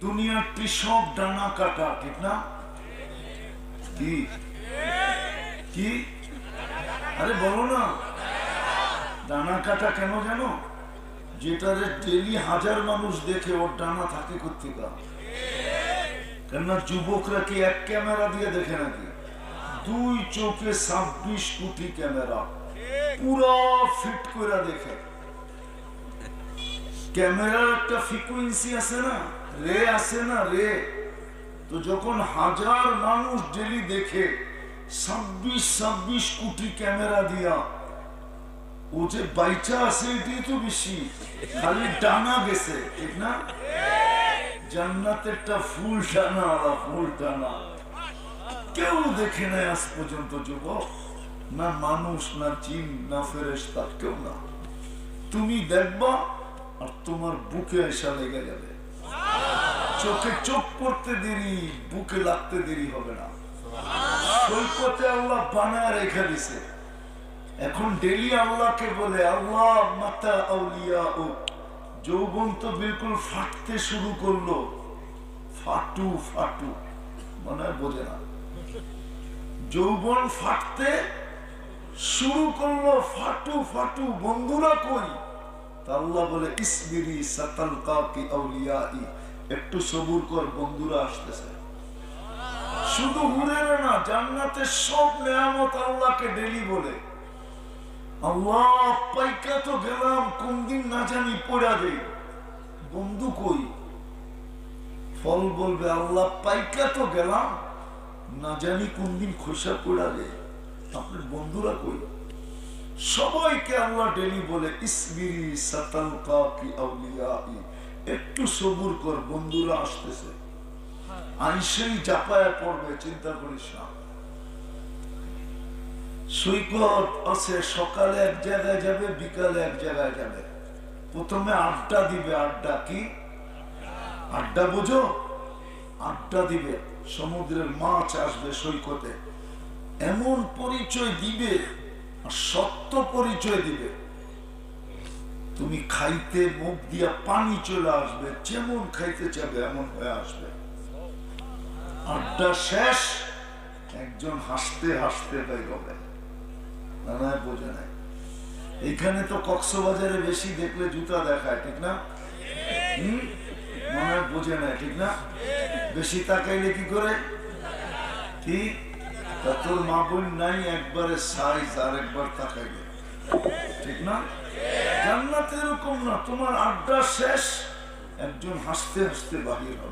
দুনিয়াটি সব ডানা কাটা, ঠিক না? কি কি আরে বলো না, ডানা কাটা কেন জানো? যেটারে ডেলি হাজার মানুষ দেখে ওর ডানা থাকে কোত্থেকে? কেননা যুবকরা কি এক ক্যামেরা দিয়ে দেখে নাকি? দুই চোখে 26 কোটি ক্যামেরা পুরো ফিট করে দেখে। ক্যামেরার একটা ফ্রিকোয়েন্সি আছে না, রে আছে না, রে। তো যখন হাজার মানুষ ডেলি দেখে 26 কোটি ক্যামেরা দিয়া, ও যে বাইচা আছে এটাই তো বেশি, খালি ডানা গেছে, ঠিক না? জান্নাতেরটা ফুল টানা, ফুল টানা। কেউ দেখে নাই আজ পর্যন্ত যুবক, না মানুষ, না জিন, না ফেরেশতা, কেউ না। তুমি দেখবা আর তোমার বুকে এসা লেগে যাবে। চোখে চোখ পড়তে দেরি, বুকে লাগতে দেরি হবে না। সৈকতে আল্লাহ বানায় রেখে দিছে। এখন ডেলি আল্লাহকে বলে, আল্লাহ মাতা আউলিয়া ও। যৌবন তো বিলকুল ফাটতে শুরু করলো, ফাটু ফাটু, মনে হয় বোঝে না। যৌবন ফাটতে শুরু করলো, ফাটু ফাটু। বন্ধুরা কই? আল্লাহ বলে ইসবিরি সাতালকাকি আউলিয়াই, একটু সবুর কর, বন্ধুরা আসতেছে। শুধু হুরেরা না, জান্নাতের সব নেয়ামত আল্লাহকে ডেলি বলে। আল্লাহ পাইকা তো গেলাম, কোন দিন না জানি পড়া দেই, বন্ধু কই? ফল বলবে আল্লাহ পাইকা তো গেলাম, না জানি কোন দিন খোসা পড়া দেয়, আপনার বন্ধুরা কই? সবাইকে আল্লাহ ডেলি বলে ইসবিরি সাতালকাকি আউলিয়াই, একটু সবুর কর, বন্ধুরা আসতেছে। আইসেই জাপায়া পড়বে, চিন্তা করিস না। সৈকত আছে, সকালে এক জায়গায় যাবে, বিকালে এক জায়গায় যাবে। প্রথমে আড্ডা দিবে। আড্ডা কি? আড্ডা বোঝো? আড্ডা দিবে। সমুদ্রের মাছ আসবে সৈকতে, এমন পরিচয় দিবে, সত্য পরিচয় দিবে। তুমি খাইতে মুখ দিয়া পানি চলে আসবে, যেমন খাইতে চাবে এমন হয়ে আসবে। আড্ডা শেষ, একজন হাসতে হাসতে বেরোবে। না বোঝে নাই। এইখানে তো কক্সবাজারে বেশি দেখলে জুতা দেখায়, ঠিক না? মনে বোঝে নাই, ঠিক না? বেশি তাকাইলে কি করে? ঠিক। তোর মা বোন নাই, একবারে সাইজ, আর একবার তাকাইলে, ঠিক না? জান্নাতে এরকম না, তোমার আড্ডা শেষ, একজন হাসতে হাসতে বাহির হবে।